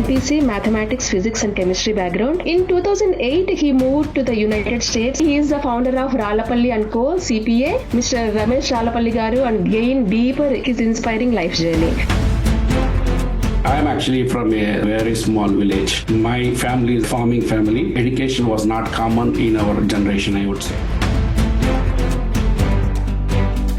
MPC, Mathematics, Physics and Chemistry background. In 2008, he moved to the United States. He is the founder of Rallapalli Co, CPA, Mr. Ramesh Rallapalli and gain deeper his inspiring life journey. I am actually from a very small village. My family is a farming family. Education was not common in our generation, I would say.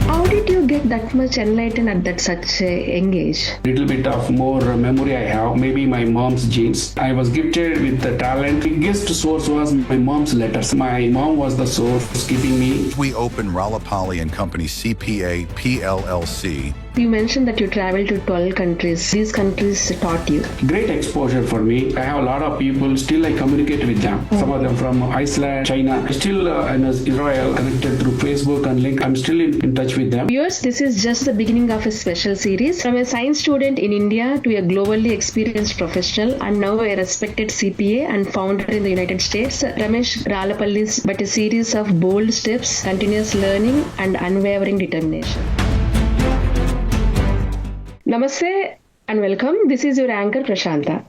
How did you get that much enlightened at that such a young age? Little bit of more memory I have, maybe my mom's genes. I was gifted with the talent. The biggest source was my mom's letters. My mom was the source keeping me. We opened Rallapalli and Company CPA PLLC. You mentioned that you traveled to 12 countries. These countries taught you. Great exposure for me. I have a lot of people, still I communicate with them. Some of them from Iceland, China. Still in Israel, connected through Facebook and link. I'm still in touch with them. Viewers, this is just the beginning of a special series. From a science student in India to a globally experienced professional and now a respected CPA and founder in the United States, Ramesh Rallapalli's but a series of bold steps, continuous learning and unwavering determination. Namaste and welcome. This is your anchor Prashanta.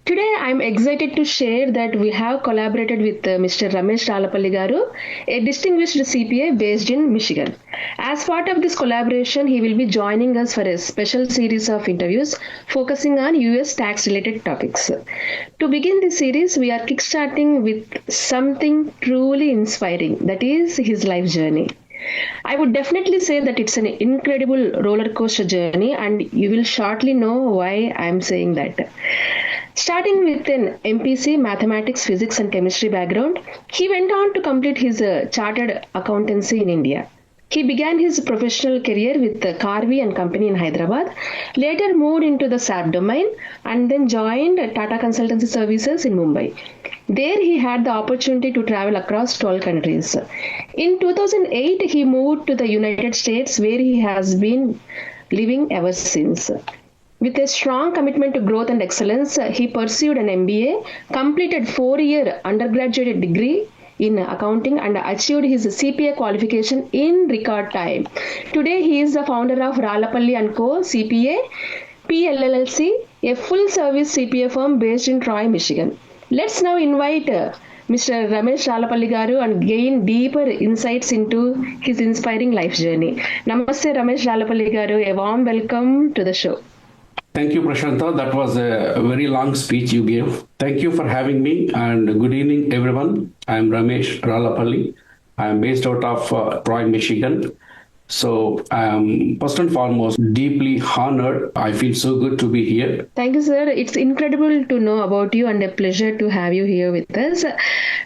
Today I am excited to share that we have collaborated with Mr. Ramesh Rallapalli, a distinguished CPA based in Michigan. As part of this collaboration, he will be joining us for a special series of interviews focusing on US tax related topics. To begin this series, we are kickstarting with something truly inspiring, that is his life journey. I would definitely say that it's an incredible roller coaster journey, and you will shortly know why I'm saying that. Starting with an MPC, Mathematics, Physics and Chemistry background, he went on to complete his chartered accountancy in India. He began his professional career with Karvi and Company in Hyderabad, later moved into the SAP domain and then joined Tata Consultancy Services in Mumbai. There he had the opportunity to travel across 12 countries. In 2008, he moved to the United States where he has been living ever since. With a strong commitment to growth and excellence, he pursued an MBA, completed 4-year undergraduate degree in accounting and achieved his CPA qualification in record time. Today he is the founder of Rallapalli Co, CPA, PLLC, a full-service CPA firm based in Troy, Michigan. Let's now invite Mr. Ramesh Rallapalli and gain deeper insights into his inspiring life journey. Namaste Ramesh Rallapalli, a warm welcome to the show. Thank you, Prashanta. That was a very long speech you gave. Thank you for having me and good evening, everyone. I am Ramesh Rallapalli. I am based out of Troy, Michigan. So I am first and foremost deeply honored. I feel so good to be here. Thank you, sir. It's incredible to know about you and a pleasure to have you here with us.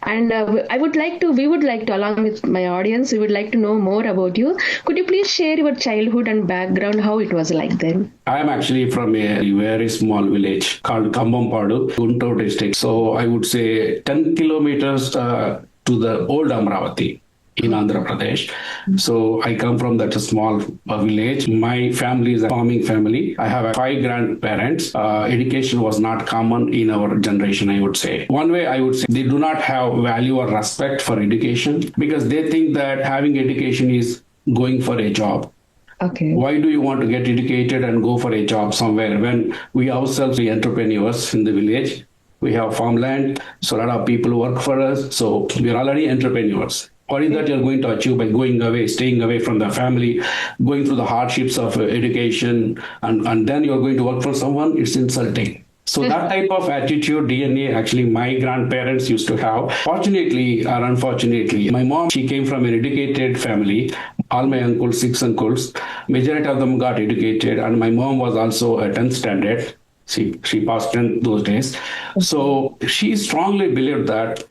And we would like to, along with my audience, we would like to know more about you. Could you please share your childhood and background, how it was like then? I am actually from a very small village called Kambampadu, Guntur district. So I would say 10 kilometers to the old Amravati in Andhra Pradesh. So I come from that small village. My family is a farming family. I have 5 grandparents. Education was not common in our generation, I would say. One way I would say they do not have value or respect for education because they think that having education is going for a job. Okay. Why do you want to get educated and go for a job somewhere when we ourselves are entrepreneurs in the village? We have farmland, so a lot of people work for us. So we are already entrepreneurs. What is that you're going to achieve by going away, staying away from the family, going through the hardships of education, and then you're going to work for someone? It's insulting. So that type of attitude, DNA, actually my grandparents used to have. Fortunately or unfortunately, my mom, she came from an educated family. All my uncles, 6 uncles, majority of them got educated. And my mom was also a 10th standard. She passed 10 those days. So she strongly believed that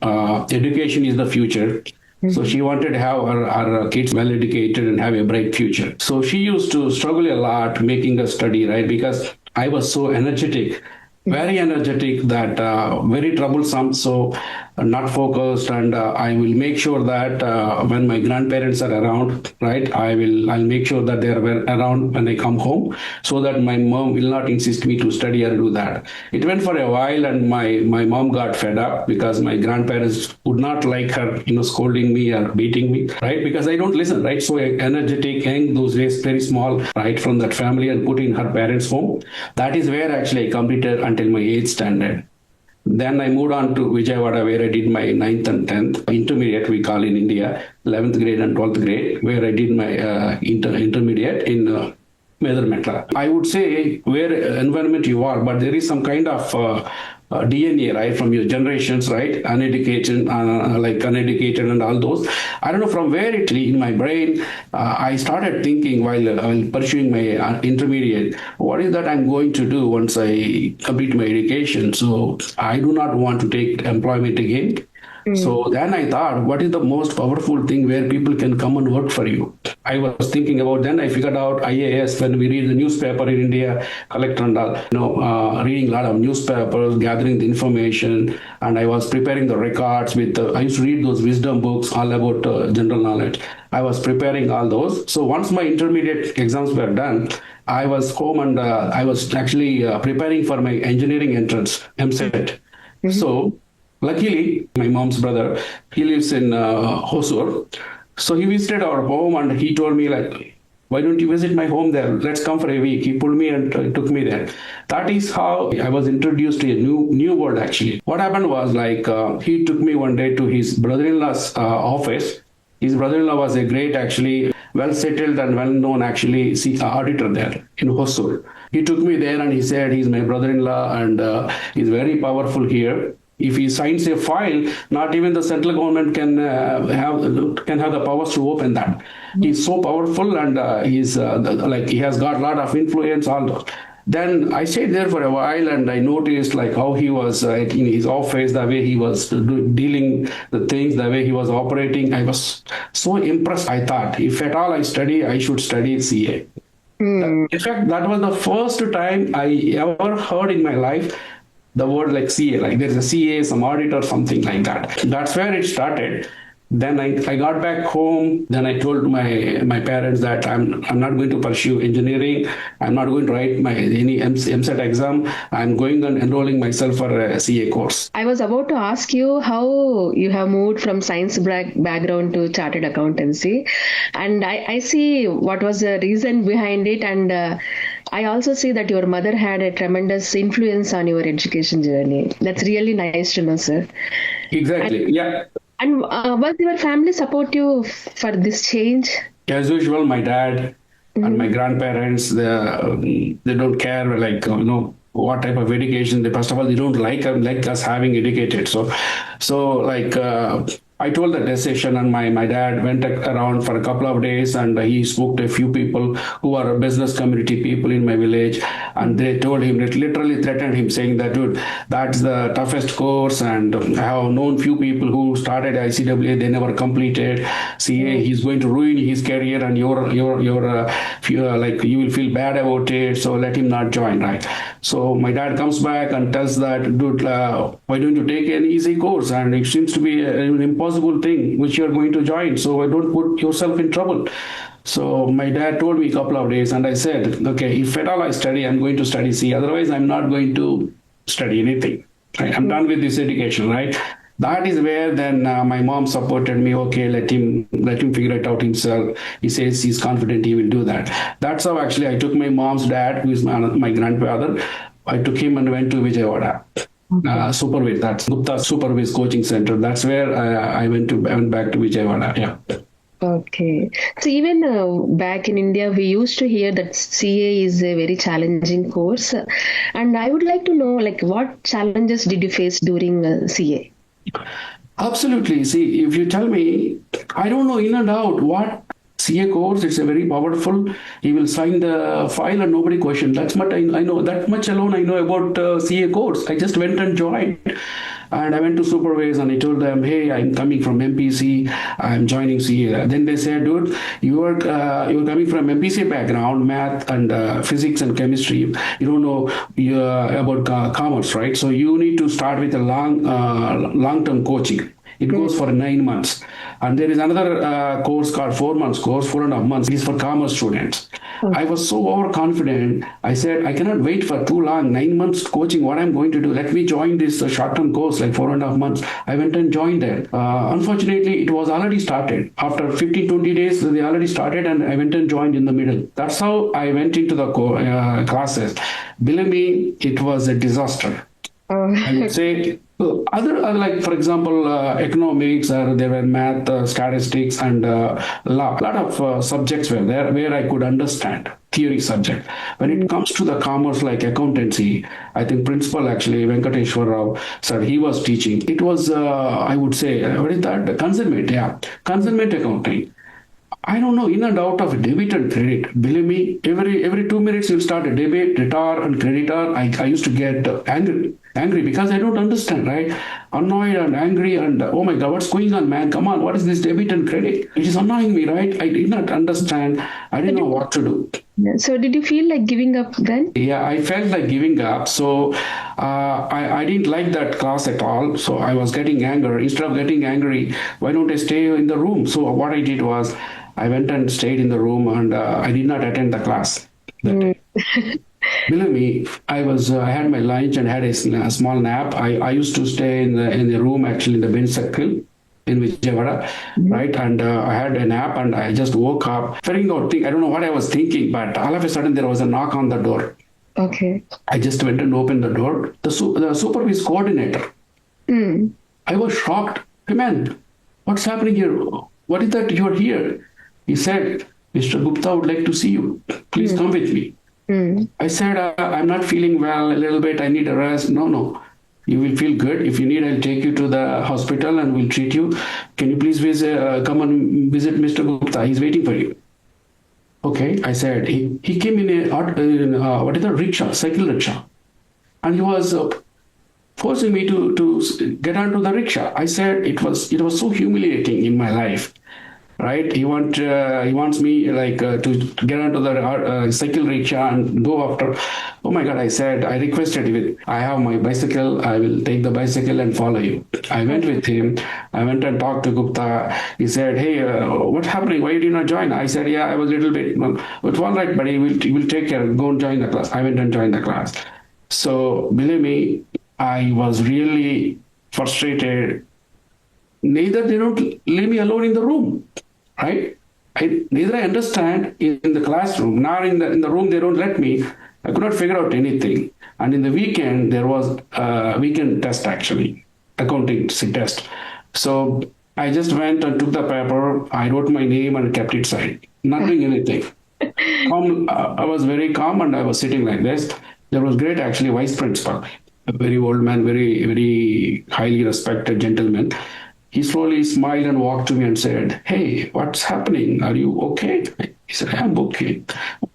education is the future. So she wanted to have her kids well educated and have a bright future. So she used to struggle a lot making us study, right? Because I was so energetic, very energetic, that very troublesome. So not focused, and I will make sure that when my grandparents are around, right, I'll make sure that they are around when I come home, so that my mom will not insist me to study or do that. It went for a while, and my mom got fed up because my grandparents would not like her, scolding me or beating me, right? Because I don't listen, right? So energetic, young, those days, very small, right, from that family, and put in her parents' home. That is where actually I completed until my 8th standard. Then I moved on to Vijayawada, where I did my 9th and 10th intermediate, we call in India, 11th grade and 12th grade, where I did my intermediate in Metla. I would say where environment you are, but there is some kind of DNA, right, from your generations, right, uneducated and all those. I don't know from where it in my brain. I started thinking while pursuing my intermediate, what is that I'm going to do once I complete my education? So I do not want to take employment again. So then I thought, what is the most powerful thing where people can come and work for you? I was thinking about, then I figured out IAS. When we read the newspaper in India, collect and all, reading a lot of newspapers, gathering the information, and I was preparing the records with, I used to read those wisdom books all about general knowledge. I was preparing all those. So once my intermediate exams were done, I was home, and I was actually preparing for my engineering entrance, MSET. So luckily, my mom's brother, he lives in Hosur. So he visited our home, and he told me, like, why don't you visit my home there? Let's come for a week. He pulled me and took me there. That is how I was introduced to a new world, actually. What happened was, like, he took me one day to his brother-in-law's office. His brother-in-law was a great, actually, well-settled and well-known, actually, auditor there in Hosur. He took me there, and he said, he's my brother-in-law, and he's very powerful here. If he signs a file, not even the central government can have the powers to open that. He's so powerful, and he's he has got a lot of influence. All then I stayed there for a while, and I noticed like how he was in his office, the way he was dealing the things, the way he was operating. I was so impressed. I thought, if at all I study, I should study CA. In fact, that was the first time I ever heard in my life the word like CA, like there's a CA, some audit or something like that. That's where it started. Then I got back home. Then I told my parents that I'm not going to pursue engineering. I'm not going to write any MSET exam. I'm going and enrolling myself for a CA course. I was about to ask you how you have moved from science background to chartered accountancy, and I see what was the reason behind it, and I also see that your mother had a tremendous influence on your education journey. That's really nice to know, sir. Exactly. Yeah. And was your family supportive for this change? As usual, my dad and my grandparents, they don't care, like, what type of education. First of all, they don't like us having educated. So like, I told the decision, and my dad went around for a couple of days, and he spoke to a few people who are business community people in my village, and they told him, literally threatened him, saying that, dude, that's the toughest course, and I have known few people who started ICWA, they never completed CA. He's going to ruin his career, and you will feel bad about it, so let him not join, right? So my dad comes back and tells that, dude, why don't you take an easy course? And it seems to be an impossible thing which you're going to join, so don't put yourself in trouble. So my dad told me a couple of days, and I said, okay, if at all I study, I'm going to study C. Otherwise, I'm not going to study anything. Right? I'm done with this education, right? That is where then my mom supported me. Okay, let him figure it out himself. He says he's confident he will do that. That's how actually I took my mom's dad, who is my grandfather. I took him and went to Vijayawada. Supervis, that's Gupta Supervis Coaching Center. That's where I went back to Vijayawada. Yeah. Okay. So even back in India, we used to hear that CA is a very challenging course. And I would like to know, like, what challenges did you face during CA? Absolutely. See, if you tell me, I don't know in and out what CA course, it's a very powerful. He will sign the file and nobody questioned. That's what I know. That much alone I know about CA course. I just went and joined. And I went to supervise and I told them, hey, I'm coming from MPC, I'm joining CA. Then they said, dude, you're coming from MPC background, math and physics and chemistry. You don't know about commerce, right? So you need to start with a long-term coaching. It goes for 9 months. And there is another course called 4 months course, 4.5 months. It is for commerce students. I was so overconfident. I said, I cannot wait for too long. 9 months coaching, what I'm going to do? Let me join this short-term course, like 4.5 months. I went and joined that. Unfortunately, it was already started. After 15, 20 days, they already started and I went and joined in the middle. That's how I went into the classes. Believe me, it was a disaster. I would say other like for example economics or there were math, statistics and law. A lot of subjects were there where I could understand theory subject. When it comes to the commerce like accountancy, I think principal actually Venkateshwar Rao sir, he was teaching. It was I would say what is that? Consignment, yeah, consignment accounting. I don't know, in and out of debit and credit. Believe me, every 2 minutes you'll start a debit, debtor, and creditor. I used to get angry because I don't understand, right? Annoyed and angry and oh my God, what's going on, man? Come on, what is this debit and credit? It is annoying me, right? I did not understand. I didn't know what to do. So did you feel like giving up then? Yeah, I felt like giving up. So I didn't like that class at all. So I was getting angry. Instead of getting angry, why don't I stay in the room? So what I did was I went and stayed in the room and I did not attend the class that day. Believe me, I had my lunch and had a small nap. I used to stay in the room actually in the bench circle in Vijayawada, right? And I had a nap and I just woke up. I don't know what I was thinking, but all of a sudden there was a knock on the door. Okay. I just went and opened the door. The supervisor coordinator. I was shocked. Hey man, what's happening here? What is that you're here? He said, Mr. Gupta would like to see you. Please come with me. I said, I'm not feeling well a little bit. I need a rest. No. You will feel good. If you need, I'll take you to the hospital and we'll treat you. Can you please come and visit Mr. Gupta? He's waiting for you. Okay, I said. He came in a rickshaw, cycle rickshaw. And he was forcing me to get onto the rickshaw. I said it was so humiliating in my life. Right, he wants me like to get onto the cycle rickshaw and go after. Oh my God! I requested him. I have my bicycle. I will take the bicycle and follow you. I went with him. I went and talked to Gupta. He said, "Hey, what's happening? Why did you not join?" I said, "Yeah, I was a little bit. Well, it's all right, but he will take care. Go and join the class." I went and joined the class. So believe me, I was really frustrated. Neither they don't leave me alone in the room. Right? Neither I understand in the classroom, nor in the room they don't let me. I could not figure out anything. And in the weekend, there was a weekend test actually, accounting test. So I just went and took the paper. I wrote my name and kept it side, not doing anything. I was very calm and I was sitting like this. There was great actually vice principal, a very old man, very, very highly respected gentleman. He slowly smiled and walked to me and said, "Hey, what's happening? Are you okay?" He said, "I'm okay."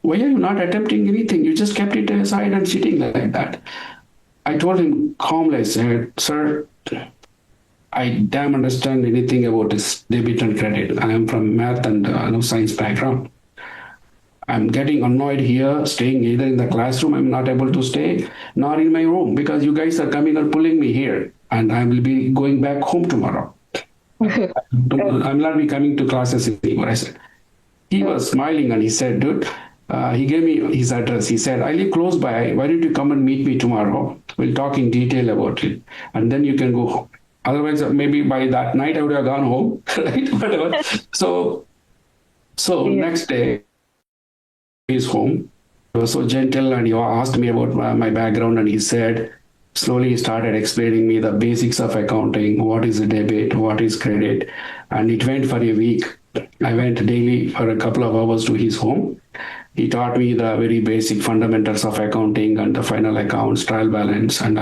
"Why are you not attempting anything? You just kept it aside and sitting like that." I told him calmly, I said, "Sir, I damn understand anything about this debit and credit. I am from math and science background. I'm getting annoyed here, staying either in the classroom, I'm not able to stay, nor in my room because you guys are coming and pulling me here and I will be going back home tomorrow. I'm not be coming to classes anymore." I said. He was smiling and he said, "Dude," he gave me his address. He said, "I live close by. Why don't you come and meet me tomorrow? We'll talk in detail about it. And then you can go home." Otherwise, maybe by that night I would have gone home, right? Whatever. So next day, he's home. He was so gentle and he asked me about my background and he said, slowly he started explaining me the basics of accounting, what is a debit, what is credit. And it went for a week. I went daily for a couple of hours to his home. He taught me the very basic fundamentals of accounting and the final accounts, trial balance. And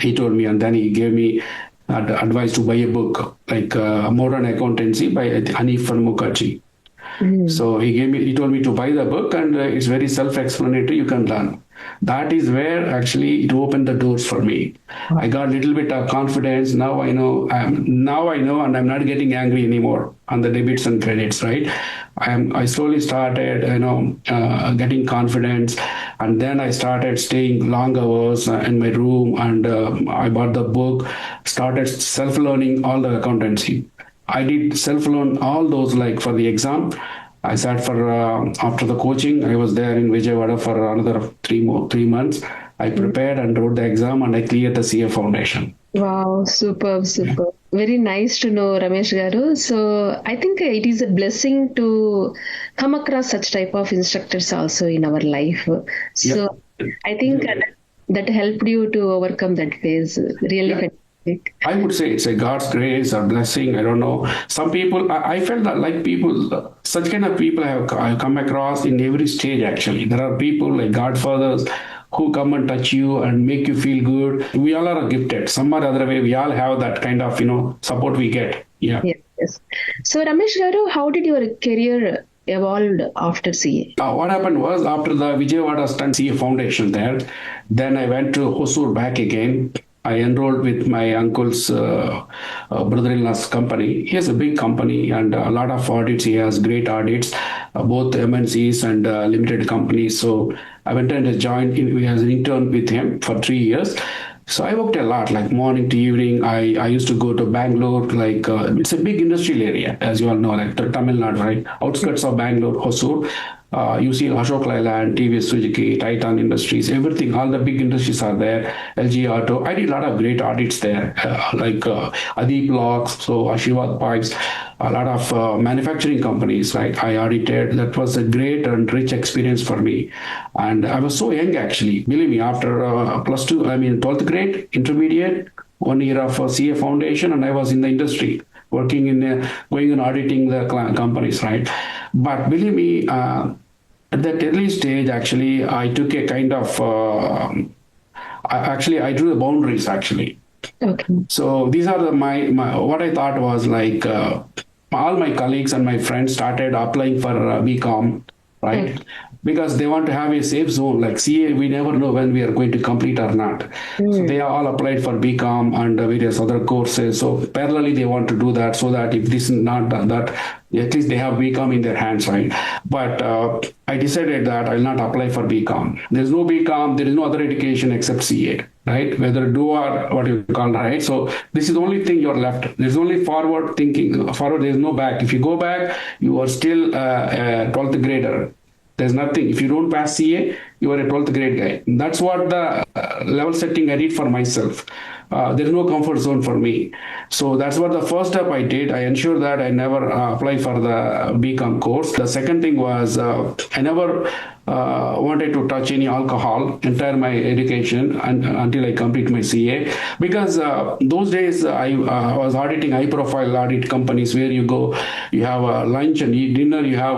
he told me, and then he gave me advice to buy a book like Modern Accountancy by Hanif Mukherjee. So he told me to buy the book, and it's very self-explanatory. You can learn. That is where actually it opened the doors for me. I got a little bit of confidence. Now I know. And I'm not getting angry anymore on the debits and credits. Right? I slowly started, getting confidence, and then I started staying long hours in my room, and I bought the book, started self-learning all the accountancy. I did self-learn all those, like for the exam. I sat for after the coaching. I was there in Vijayawada for another 3 months. I prepared and wrote the exam, and I cleared the CA foundation. Wow, superb, superb. Very nice to know, Ramesh Garu. So I think it is a blessing to come across such type of instructors also in our life. So I think that helped you to overcome that phase. Really fantastic. I would say it's a God's grace or blessing. I don't know. Some people, I felt that like people, such kind of people I have come across in every stage actually. There are people like Godfathers who come and touch you and make you feel good. We all are gifted. Some or other way, we all have that kind of, support we get. Yeah. Yes. So Ramesh Garu, how did your career evolved after CA? What happened was after the Vijayawada Stunt CA Foundation there, then I went to Hosur back again. I enrolled with my uncle's brother-in-law's company. He has a big company and a lot of audits. He has great audits, both MNCs and limited companies. So I went and joined as an intern with him for 3 years. So I worked a lot, like morning to evening. I used to go to Bangalore, like it's a big industrial area, as you all know, like Tamil Nadu, right? Outskirts of Bangalore, Hosur. You see Ashok Leyland, TVS Suzuki, Titan Industries, everything, all the big industries are there. LG Auto. I did a lot of great audits there, like Adip Locks, so Ashirwad Pipes, a lot of manufacturing companies, right? I audited. That was a great and rich experience for me. And I was so young, actually. Believe me, after +2, 12th grade, intermediate, 1 year of CA foundation, and I was in the industry, working in going and auditing the companies, right? But believe me, at that early stage, actually, I took a kind of, I drew the boundaries, actually. Okay. So these are my what I thought was like, all my colleagues and my friends started applying for BCom, right? Okay. Because they want to have a safe zone. Like CA, we never know when we are going to complete or not. So they all applied for BCom and various other courses. So parallelly, they want to do that so that if this is not done, that at least they have BCom in their hands, right? But I decided that I'll not apply for BCom. There's no BCom. There is no other education except CA, right? Whether do or what you call, right? So this is the only thing you're left. There's only forward thinking. Forward, there's no back. If you go back, you are still a 12th grader. There's nothing. If you don't pass CA, you are a 12th grade guy. That's what the level setting I did for myself. There's no comfort zone for me. So that's what the first step I did. I ensured that I never apply for the BCom course. The second thing was I never wanted to touch any alcohol entire my education until I complete my CA, because those days I was auditing high profile audit companies where you go, you have lunch and eat dinner, you have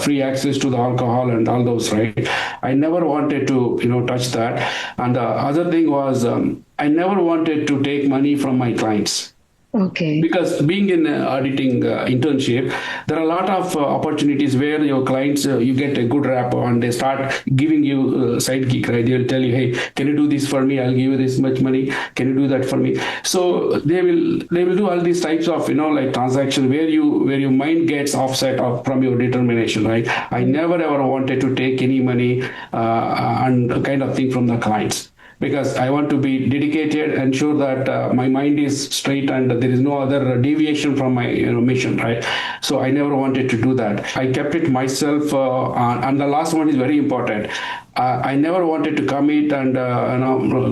free access to the alcohol and all those, right? I never wanted to touch that. And the other thing was I never wanted to take money from my clients. Okay. Because being in auditing internship, there are a lot of opportunities where your clients, you get a good rapport and they start giving you side gig, right? They'll tell you, hey, can you do this for me? I'll give you this much money. Can you do that for me? So they will do all these types of, like transactions where your mind gets offset from your determination, right? I never ever wanted to take any money and kind of thing from the clients, because I want to be dedicated, ensure that my mind is straight and there is no other deviation from my mission, right? So I never wanted to do that. I kept it myself, and the last one is very important. I never wanted to commit and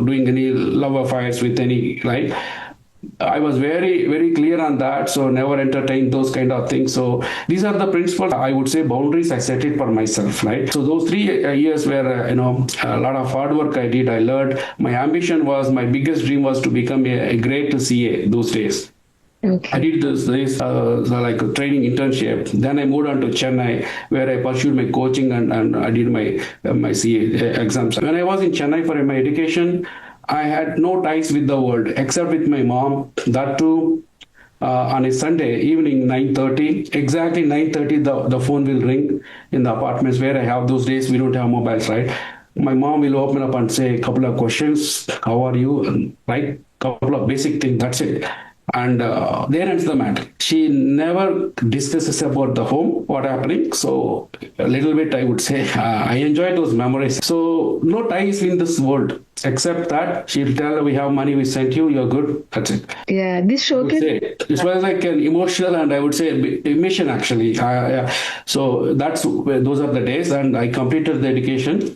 doing any love affairs with any, right? I was very, very clear on that. So never entertain those kind of things. So these are the principles, I would say, boundaries I set it for myself, right? So those 3 years where, a lot of hard work I did, I learned. My ambition was, my biggest dream was to become a great CA those days. Okay. I did this like a training internship. Then I moved on to Chennai, where I pursued my coaching and I did my CA exams. When I was in Chennai for my education, I had no ties with the world except with my mom. That too, on a Sunday evening, 9:30, exactly 9:30, the phone will ring in the apartments where I have those days. We don't have mobiles, right? My mom will open up and say a couple of questions. How are you? And, right? Couple of basic things. That's it. And there ends the matter. She never discusses about the home, what happening. So a little bit, I would say, I enjoy those memories. So no ties in this world, except that she'll tell, we have money, we sent you, you're good. That's it. Yeah, this showcase. It was like an emotional and I would say a mission actually. So those are the days, and I completed the education.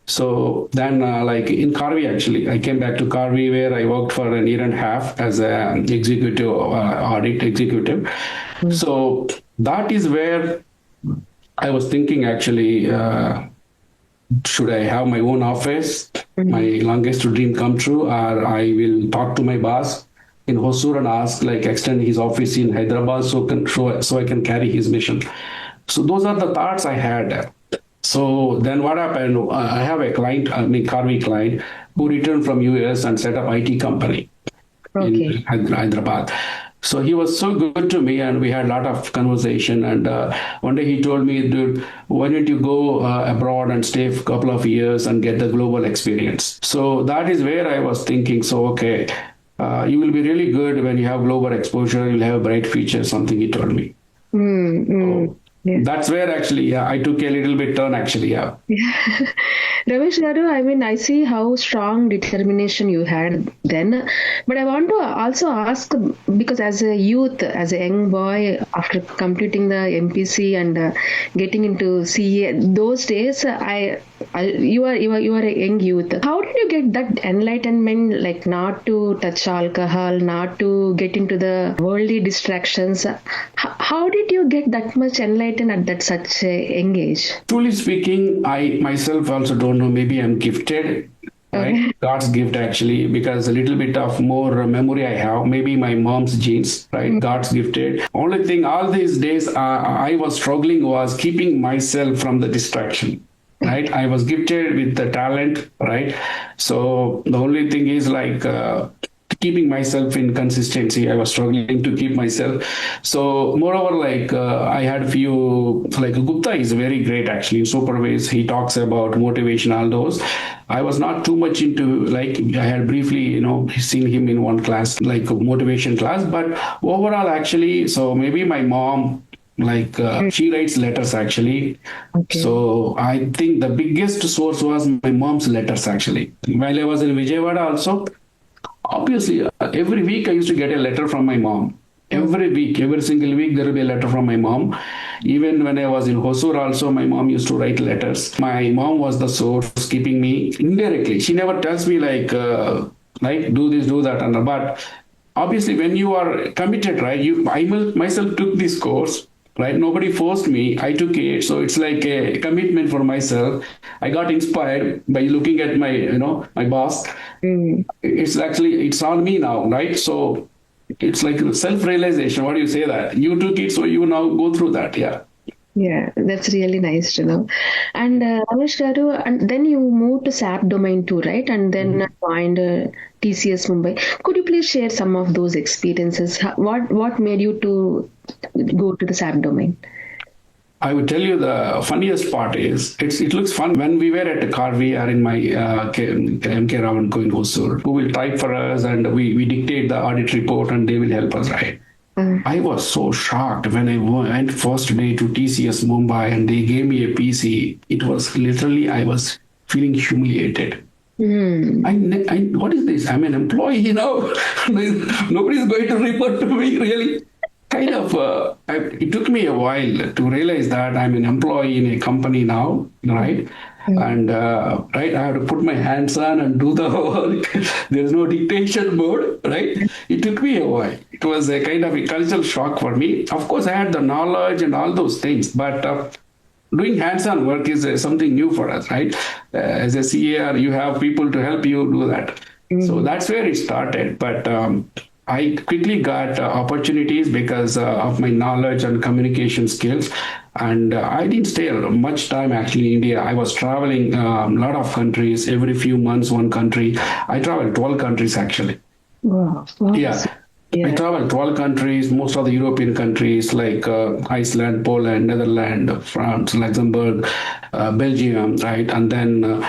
So then, like in Karvi, actually, I came back to Karvi where I worked for a year and a half as an executive, audit executive. So that is where I was thinking actually, should I have my own office, my longest dream come true, or I will talk to my boss in Hosur and ask, like, extend his office in Hyderabad so I can carry his mission. So those are the thoughts I had. So then what happened, I have a client, Karvi client, who returned from US and set up IT company in Hyderabad. So he was so good to me and we had a lot of conversation. And one day he told me, dude, why don't you go abroad and stay for a couple of years and get the global experience? So that is where I was thinking, so, okay, you will be really good when you have global exposure, you'll have a bright future, something he told me. So, yeah. That's where actually I took a little bit turn actually. Yeah. Ramesh Garu, I mean, I see how strong determination you had then, but I want to also ask, because as a youth, as a young boy, after completing the MPC and getting into CA, those days, you are a young youth. How did you get that enlightenment, like not to touch alcohol, not to get into the worldly distractions? How did you get that much enlightened at that such a young age? Truly speaking, I myself also don't know. Maybe I'm gifted. Right? God's gift actually, because a little bit of more memory I have, maybe my mom's genes, right? God's gifted. Only thing all these days I was struggling was keeping myself from the distraction. Right, I was gifted with the talent, right? So the only thing is like keeping myself in consistency. I was struggling to keep myself. So moreover, like I had a few, like Gupta is very great actually in superways. He talks about motivation, all those. I was not too much into, like, I had briefly, seen him in one class, like a motivation class, but overall actually, so maybe my mom, like she writes letters actually. So I think the biggest source was my mom's letters actually. While I was in Vijayawada also, obviously every week I used to get a letter from my mom. Every week, every single week there will be a letter from my mom. Even when I was in Hosur also, my mom used to write letters. My mom was the source keeping me indirectly. She never tells me like do this, do that, but obviously when you are committed, right? I myself took this course. Right, nobody forced me. I took it, so it's like a commitment for myself. I got inspired by looking at my boss. It's on me now, right? So it's like self-realization. What do you say that? You took it, so you now go through that. Yeah. Yeah, that's really nice to know. And Ramesh Garu, and then you moved to SAP domain too, right? And then joined TCS Mumbai. Could you please share some of those experiences? What made you to go to the SAP domain? I would tell you the funniest part is it looks fun when we were at Karvi or in my MK Rao and Co in Hosur, who will type for us and we dictate the audit report and they will help us, right? I was so shocked when I went first day to TCS Mumbai and they gave me a PC. It was literally, I was feeling humiliated. What is this? I'm an employee, Nobody's going to report to me, really. Kind of, it took me a while to realize that I'm an employee in a company now, right? And right, I have to put my hands on and do the work. There's no dictation mode, right? It took me a while. It was a kind of a cultural shock for me. Of course, I had the knowledge and all those things, but doing hands-on work is something new for us, right? As a CA, you have people to help you do that. So that's where it started. But I quickly got opportunities because of my knowledge and communication skills. And I didn't stay much time actually in India. I was traveling a lot of countries, every few months, one country. I traveled 12 countries actually. Wow. Yeah. I traveled 12 countries, most of the European countries like Iceland, Poland, Netherlands, France, Luxembourg, Belgium, right? And then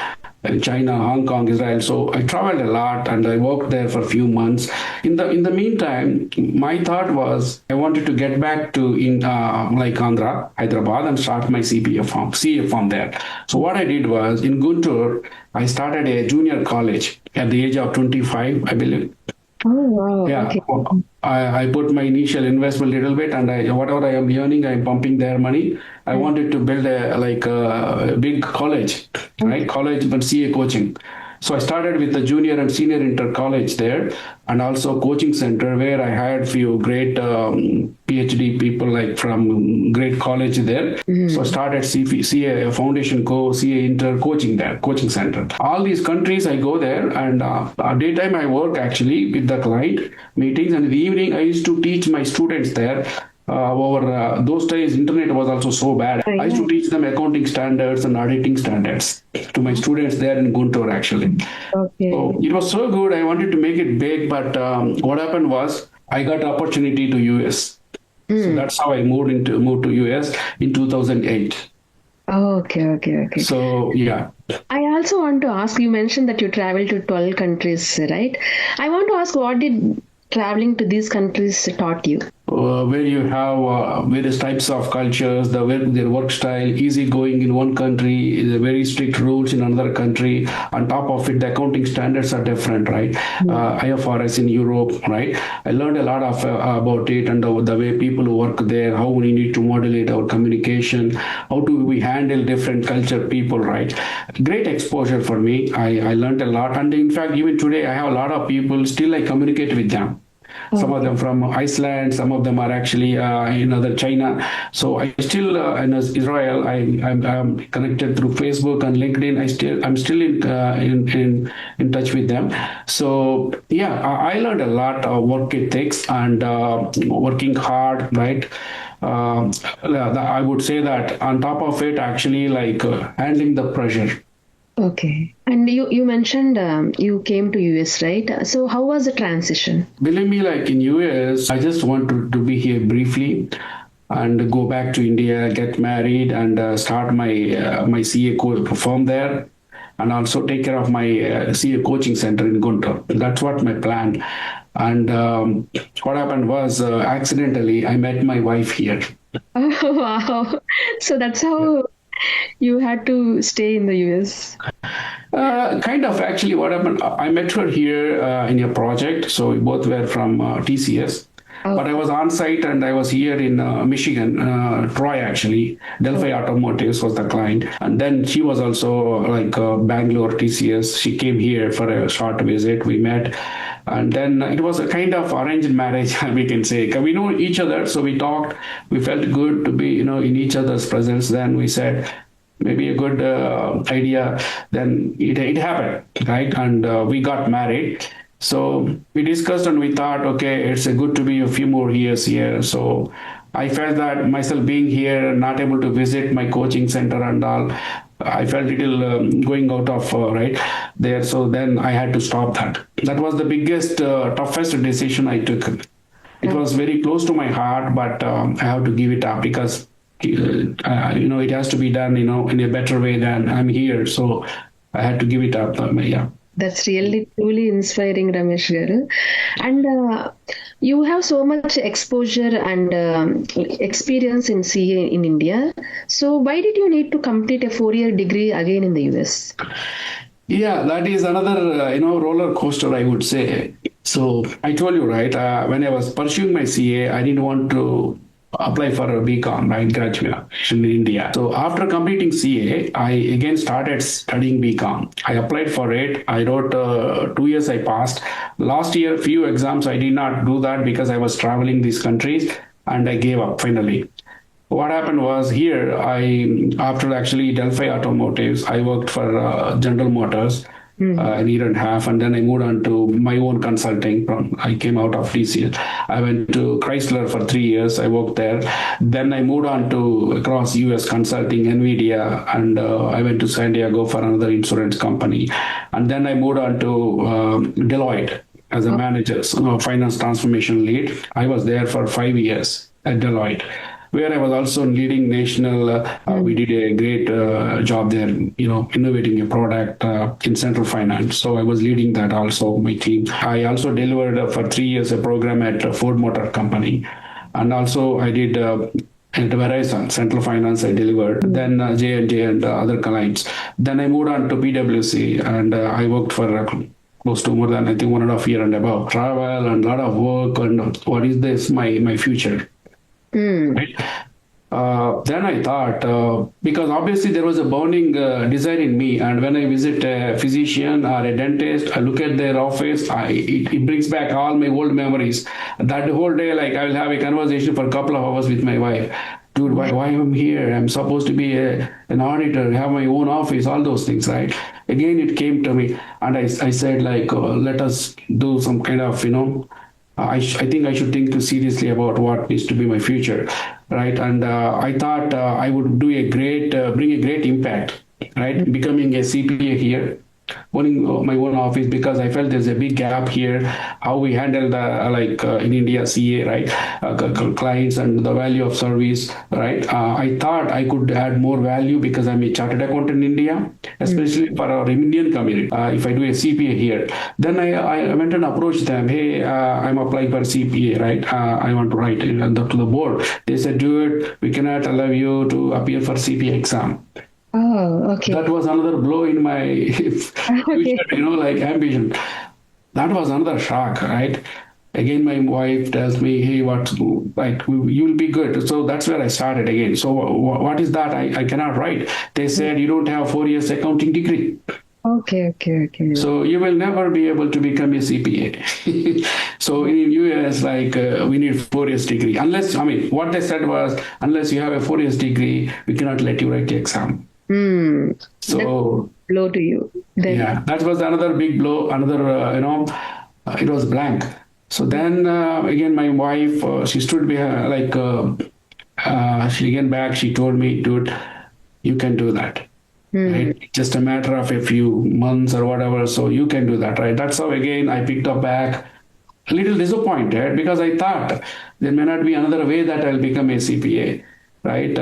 China, Hong Kong, Israel. So I traveled a lot and I worked there for a few months. In the meantime, my thought was I wanted to get back to like Andhra, Hyderabad, and start my CA farm there. So what I did was in Guntur, I started a junior college at the age of 25, I believe. Oh, wow. Yeah, Okay. I put my initial investment a little bit, and whatever I am earning, I'm pumping their money. I wanted to build a big college, right? College, but CA coaching. So I started with the junior and senior inter college there, and also coaching center where I hired few great PhD people like from great college there. So I started CA Foundation Co, CA Inter coaching there, coaching center. All these countries I go there, and daytime I work actually with the client meetings, and in the evening I used to teach my students there. Over those days, internet was also so bad. I used to teach them accounting standards and auditing standards to my students there in Guntur, actually. Okay. So it was so good. I wanted to make it big, but what happened was I got opportunity to US. So that's how I moved to US in 2008. Okay. So yeah. I also want to ask, you mentioned that you traveled to 12 countries, right? I want to ask, what did traveling to these countries taught you? Where you have various types of cultures, their work style, easygoing in one country, the very strict rules in another country. On top of it, the accounting standards are different, right? IFRS in Europe, right? I learned a lot of about it and the way people work there, how we need to modulate our communication, how do we handle different culture people, right? Great exposure for me. I learned a lot, and in fact, even today, I have a lot of people. Still, I communicate with them. Some of them from Iceland, some of them are actually in other China. So I still in Israel. I'm connected through Facebook and LinkedIn. I'm still in touch with them. So yeah, I learned a lot of work ethics and working hard, right? I would say that on top of it, actually, like handling the pressure. Okay. And you mentioned you came to US, right? So how was the transition? Believe me, like in US, I just want to be here briefly and go back to India, get married, and start my CA firm there, and also take care of my CA coaching center in Guntur. That's what my plan. And what happened was accidentally I met my wife here. Oh, wow. So that's how you had to stay in the US. Kind of actually what happened, I met her here in a project. So we both were from TCS. But I was on site and I was here in Michigan, Troy actually. Delphi Automotives was the client. And then she was also like Bangalore TCS. She came here for a short visit. We met. And then it was a kind of arranged marriage, we can say. We know each other, so we talked. We felt good to be, in each other's presence. Then we said, maybe a good idea. Then it happened, right? And we got married. So we discussed and we thought, okay, it's good to be a few more years here. So I felt that myself being here, not able to visit my coaching center and all, I felt little going out of right there. So then I had to stop that. That was the biggest, toughest decision I took. It was very close to my heart, but I have to give it up because it has to be done, in a better way than I'm here. So I had to give it up. Yeah. That's really truly inspiring, Ramesh garu. And you have so much exposure and experience in CA in India. So why did you need to complete a 4-year degree again in the US? Yeah, that is another, roller coaster, I would say. So I told you, right, when I was pursuing my CA, I didn't want to apply for a BCom, right, graduation in India. So after completing CA, I again started studying BCom. I applied for it. I wrote 2 years I passed. Last year, few exams I did not do that because I was traveling these countries and I gave up finally. What happened was here, after actually Delphi Automotives, I worked for General Motors a year and a half, and then I moved on to my own consulting. I came out of TCS. I went to Chrysler for 3 years. I worked there. Then I moved on to across US consulting, NVIDIA, and I went to San Diego for another insurance company. And then I moved on to Deloitte. as a manager, finance transformation lead. I was there for 5 years at Deloitte, where I was also leading national. We did a great job there, innovating a product in central finance. So I was leading that also, my team. I also delivered for 3 years a program at Ford Motor Company. And also I did at Verizon, central finance I delivered, then J&J and other clients. Then I moved on to PwC and I worked for close to more than, I think, 1.5 years and above. Travel and a lot of work and what is this, my future. Right? Then I thought, because obviously there was a burning desire in me, and when I visit a physician or a dentist, I look at their office, it brings back all my old memories. That whole day, like I will have a conversation for a couple of hours with my wife. Dude, why I'm here? I'm supposed to be an auditor, have my own office, all those things, right? Again, it came to me, and I said, like, let us do some kind of, I think I should think seriously about what needs to be my future, right? And I thought I would do bring a great impact, right? Becoming a CPA here, owning my own office, because I felt there's a big gap here, how we handle in India, CA, right? Clients and the value of service, right? I thought I could add more value because I'm a chartered accountant in India, especially for our Indian community. If I do a CPA here, then I went and approached them. Hey, I'm applying for CPA, right? I want to write it to the board. They said, dude, we cannot allow you to appear for CPA exam. Oh, okay. That was another blow in my future, ambition. That was another shock, right? Again, my wife tells me, hey, you'll be good. So that's where I started again. So what is that? I cannot write. They said, you don't have 4 years accounting degree. Okay. So you will never be able to become a CPA. So in US, we need 4 years degree. What they said was, unless you have a 4 years degree, we cannot let you write the exam. So blow to you. Then. Yeah, that was another big blow. It was blank. So then again, my wife, she stood behind, she came back. She told me, dude, you can do that. Right? Just a matter of a few months or whatever. So you can do that, right? That's how again I picked up back. A little disappointed because I thought there may not be another way that I'll become a CPA, right?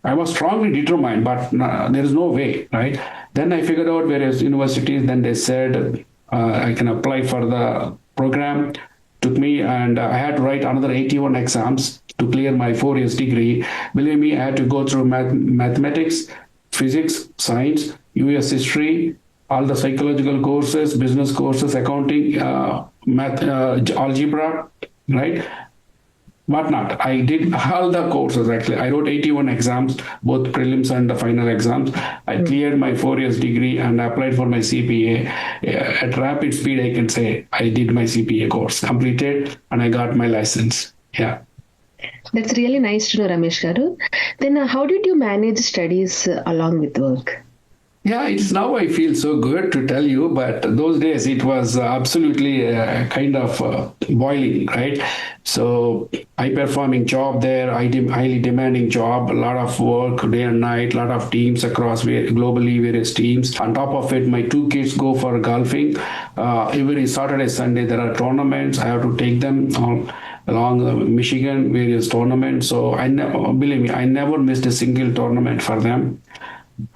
I was strongly determined, but there is no way, right? Then I figured out various universities. Then they said I can apply for the program. Took me, and I had to write another 81 exams to clear my 4 years degree. Believe me, I had to go through mathematics, physics, science, US history, all the psychological courses, business courses, accounting, math, algebra, right? Whatnot. I did all the courses actually. I wrote 81 exams, both prelims and the final exams. I cleared my 4 years degree and applied for my CPA. At rapid speed, I can say I did my CPA course, completed, and I got my license. Yeah. That's really nice to know, Ramesh Garu. Then how did you manage studies along with work? Yeah, it's now I feel so good to tell you, but those days it was absolutely kind of boiling, right? So high-performing job there, highly demanding job, a lot of work day and night, a lot of teams across globally, various teams. On top of it, my 2 kids go for golfing. Every Saturday, Sunday, there are tournaments. I have to take them along Michigan, various tournaments. So believe me, I never missed a single tournament for them.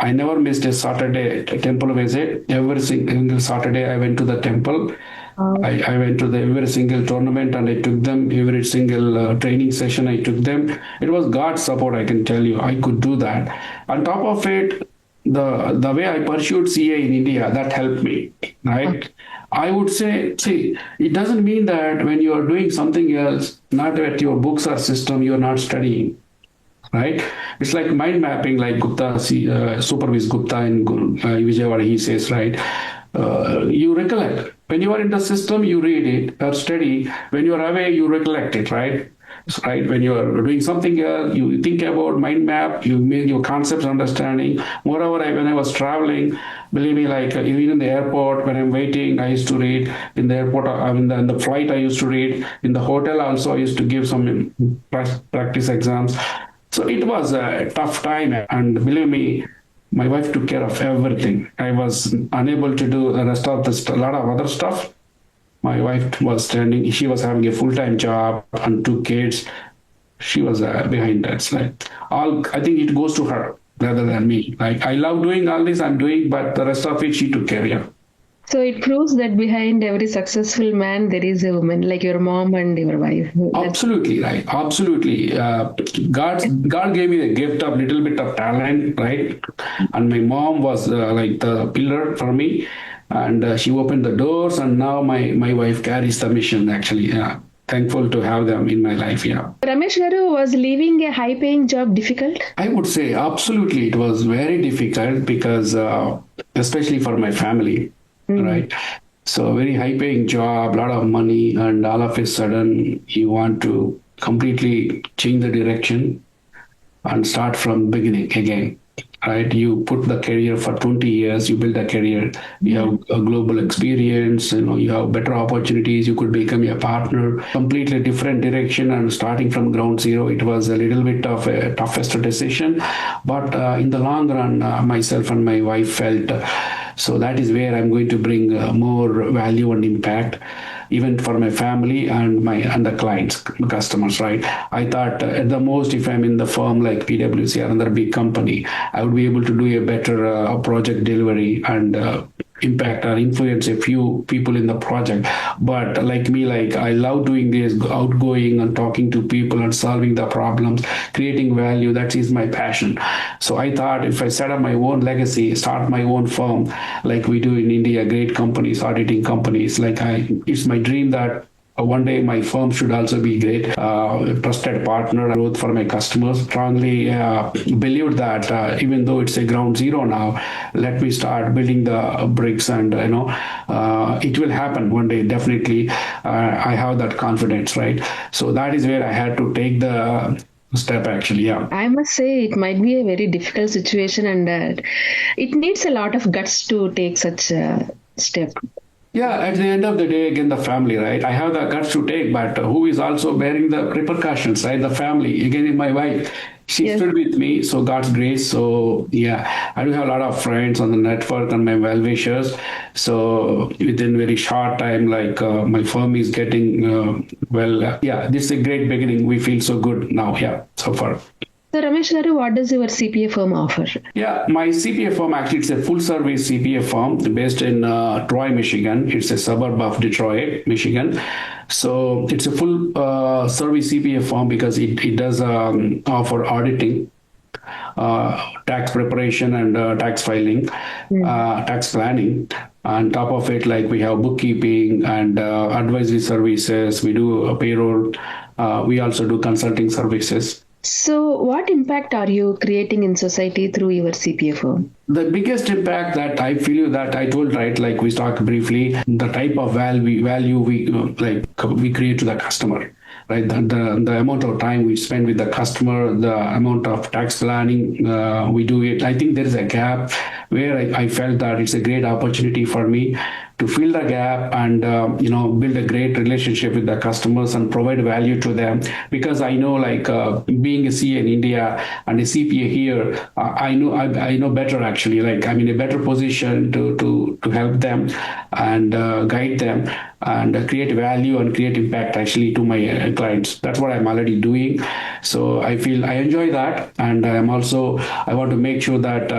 I never missed a Saturday temple visit. Every single Saturday I went to the temple. I went to every single tournament and I took them. Every single training session I took them. It was God's support, I can tell you. I could do that. On top of it, the way I pursued CA in India, that helped me, right? I would say, see, it doesn't mean that when you are doing something else, not at your books or system, you are not studying. Right? It's like mind mapping, like Gupta, Supervis Gupta in Vijayawada, he says, right? You recollect. When you are in the system, you read it or study. When you are away, you recollect it, right? Right? When you are doing something else, you think about mind map, you make your concepts understanding. Moreover, when I was traveling, believe me, even in the airport, when I'm waiting, I used to read. In the airport, in the flight, I used to read. In the hotel also, I used to give some practice exams. So it was a tough time, and believe me, my wife took care of everything. I was unable to do the rest of a lot of other stuff. My wife was standing, she was having a full-time job and 2 kids. She was behind that slide. I think it goes to her rather than me. Like, I love doing all this I'm doing, but the rest of it she took care of. So it proves that behind every successful man, there is a woman, like your mom and your wife. Absolutely right. Absolutely. God gave me the gift of little bit of talent, right? And my mom was like the pillar for me, and she opened the doors. And now my wife carries the mission. Actually, yeah. Thankful to have them in my life. Yeah. Ramesh Garu, was leaving a high-paying job difficult? I would say absolutely. It was very difficult because, especially for my family, right? So very high-paying job, lot of money, and all of a sudden you want to completely change the direction and start from beginning again, right? You put the career for 20 years, you build a career, you have a global experience, you have better opportunities, you could become a partner, completely different direction, and starting from ground zero, it was a little bit of a toughest decision. But in the long run, myself and my wife felt, so that is where I'm going to bring more value and impact, even for my family and the clients, customers, right? I thought at the most, if I'm in the firm like PwC or another big company, I would be able to do a better project delivery and impact or influence a few people in the project. But like me, like I love doing this, outgoing and talking to people and solving the problems, creating value. That is my passion. So I thought if I set up my own legacy, start my own firm, like we do in India, great companies, auditing companies, it's my dream that one day my firm should also be great, trusted partner, growth for my customers. Strongly believe that even though it's a ground zero now, let me start building the bricks, and it will happen one day. Definitely, I have that confidence, right? So that is where I had to take the step. Actually, yeah. I must say it might be a very difficult situation, and it needs a lot of guts to take such a step. Yeah, at the end of the day, again, the family, right? I have the guts to take, but who is also bearing the repercussions, right? The family. Again, my wife, she stood with me, so God's grace. So, yeah, I do have a lot of friends on the network and my well-wishers. So, within very short time, my firm is getting, this is a great beginning. We feel so good now, so far. So Ramesh Garu, what does your CPA firm offer? Yeah, my CPA firm, actually, it's a full-service CPA firm based in Troy, Michigan. It's a suburb of Detroit, Michigan. So it's a full-service CPA firm because it does offer auditing, tax preparation and tax filing, tax planning. On top of it, we have bookkeeping and advisory services. We do payroll. We also do consulting services. So what impact are you creating in society through your CPA firm? The biggest impact that I feel that I told, right, like we talked briefly, the type of value we create to the customer, right? The amount of time we spend with the customer, the amount of tax planning we do it. I think there is a gap where I felt that it's a great opportunity for me to fill the gap and build a great relationship with the customers and provide value to them, because I know being a CA in India and a CPA here, I know better actually. I'm in a better position to help them and guide them and create value and create impact actually to my clients. That's what I'm already doing. So I feel I enjoy that, and I want to make sure that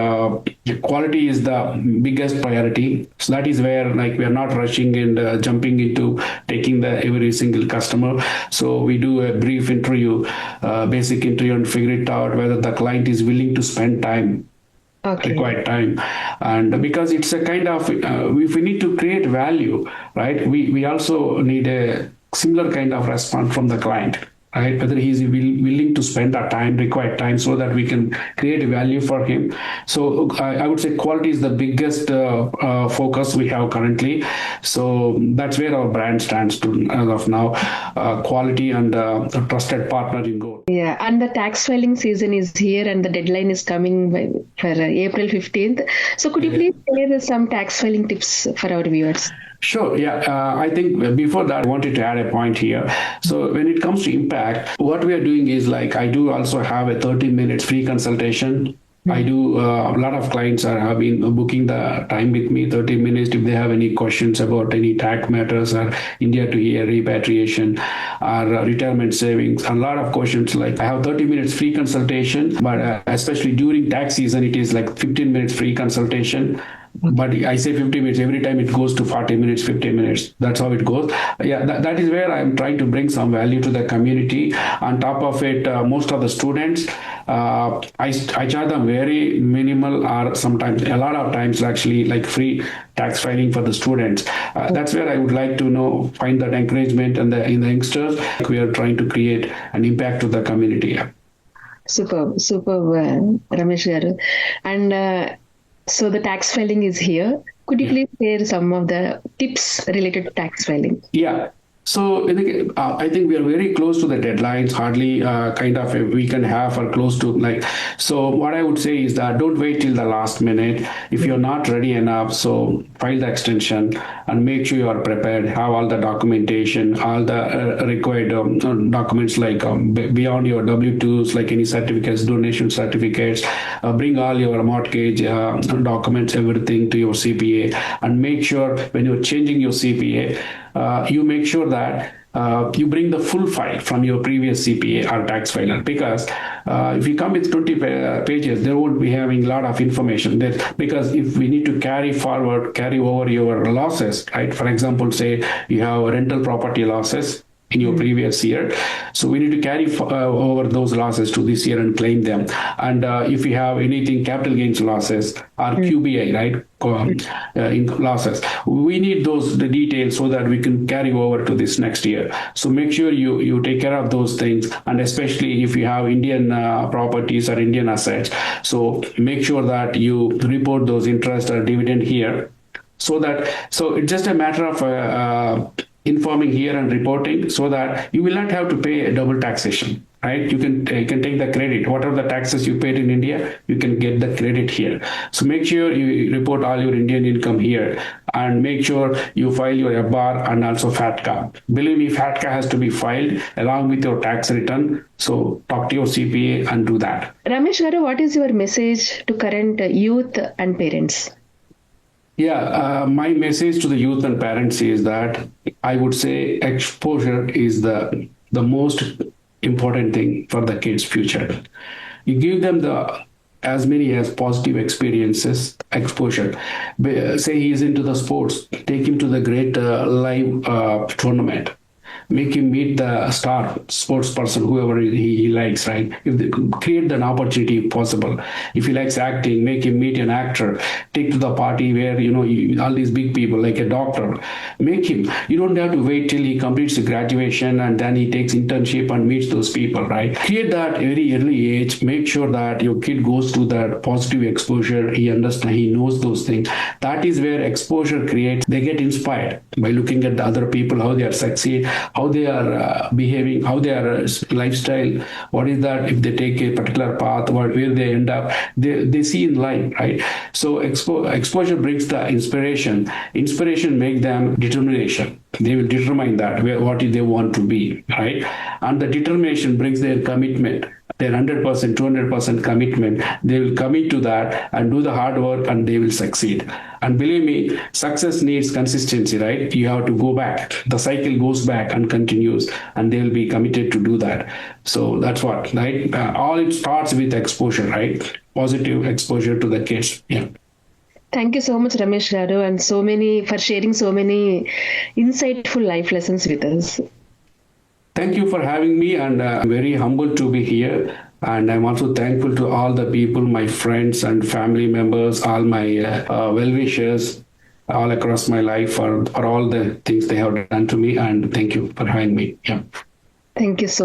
quality is the biggest priority. So that is where we are not rushing and jumping into taking every single customer. So we do a brief interview, basic interview, and figure it out whether the client is willing to spend time. Okay. Required time, and because it's a kind of if we need to create value, right, we also need a similar kind of response from the client, right, whether he's willing to spend our time, required time, so that we can create value for him. So I would say quality is the biggest focus we have currently. So that's where our brand stands to as of now, quality and a trusted partner in gold. Yeah, and the tax filing season is here and the deadline is coming for April 15th. So could you please share some tax filing tips for our viewers? Sure. Yeah. I think before that, I wanted to add a point here. So when it comes to impact, what we are doing is I do also have a 30 minutes free consultation I do a lot of clients have been booking the time with me, 30 minutes. If they have any questions about any tax matters or India to here repatriation or retirement savings, a lot of questions like I have 30 minutes free consultation, but especially during tax season, it is like 15 minutes free consultation. But I say 50 minutes, every time it goes to 40 minutes, 50 minutes. That's how it goes. Yeah, that is where I'm trying to bring some value to the community. On top of it, most of the students, I charge them very minimal or sometimes a lot of times actually like free tax filing for the students. That's where I would like to find that encouragement in the youngsters. We are trying to create an impact to the community. Superb, Ramesh garu. And so the tax filing is here. Could you please share some of the tips related to tax filing? Yeah. So I think we are very close to the deadlines, hardly kind of a week and a half or close to like. So what I would say is that don't wait till the last minute. If you're not ready enough, so file the extension and make sure you are prepared, have all the documentation, all the required documents like beyond your W-2s, like any certificates, donation certificates, bring all your mortgage documents, everything to your CPA, and make sure when you're changing your CPA, you make sure that you bring the full file from your previous CPA or tax filer, because if you come with 20 pages, they won't be having a lot of information there, because if we need to carry over your losses, right? For example, say you have rental property losses in your previous year. So we need to carry over those losses to this year and claim them. And if you have anything capital gains losses or QBI, right, in losses, we need the details so that we can carry over to this next year. So make sure you take care of those things, and especially if you have Indian properties or Indian assets. So make sure that you report those interest or dividend here, so it's just a matter of informing here and reporting, so that you will not have to pay a double taxation, right? You can take the credit, whatever the taxes you paid in India, you can get the credit here. So make sure you report all your Indian income here, and make sure you file your FBAR and also FATCA. Believe me, FATCA has to be filed along with your tax return. So talk to your CPA and do that. Ramesh garu, what is your message to current youth and parents? Yeah, my message to the youth and parents is that I would say exposure is the most important thing for the kids' future. You give them as many as positive experiences, exposure. Say he is into the sports, take him to the great live tournament. Make him meet the star sports person, whoever he likes, right? If they create an opportunity if possible. If he likes acting, make him meet an actor. Take to the party where, all these big people, like a doctor. Make him. You don't have to wait till he completes the graduation and then he takes internship and meets those people, right? Create that very early age. Make sure that your kid goes to that positive exposure. He understands, he knows those things. That is where exposure creates. They get inspired by looking at the other people, how they are succeed, how they are behaving, how their lifestyle, what is that, if they take a particular path, where they end up, they see in life, right? So exposure brings the inspiration. Inspiration makes them determination. They will determine that, what they want to be, right? And the determination brings their commitment. Their 100%, 200% commitment, they will commit to that and do the hard work, and they will succeed. And believe me, success needs consistency, right? You have to go back. The cycle goes back and continues, and they will be committed to do that. So that's what, right? All it starts with exposure, right? Positive exposure to the kids. Yeah. Thank you so much, Ramesh garu, and for sharing so many insightful life lessons with us. Thank you for having me, and I'm very humbled to be here. And I'm also thankful to all the people, my friends and family members, all my well-wishers all across my life for all the things they have done to me. And thank you for having me. Yeah. Thank you so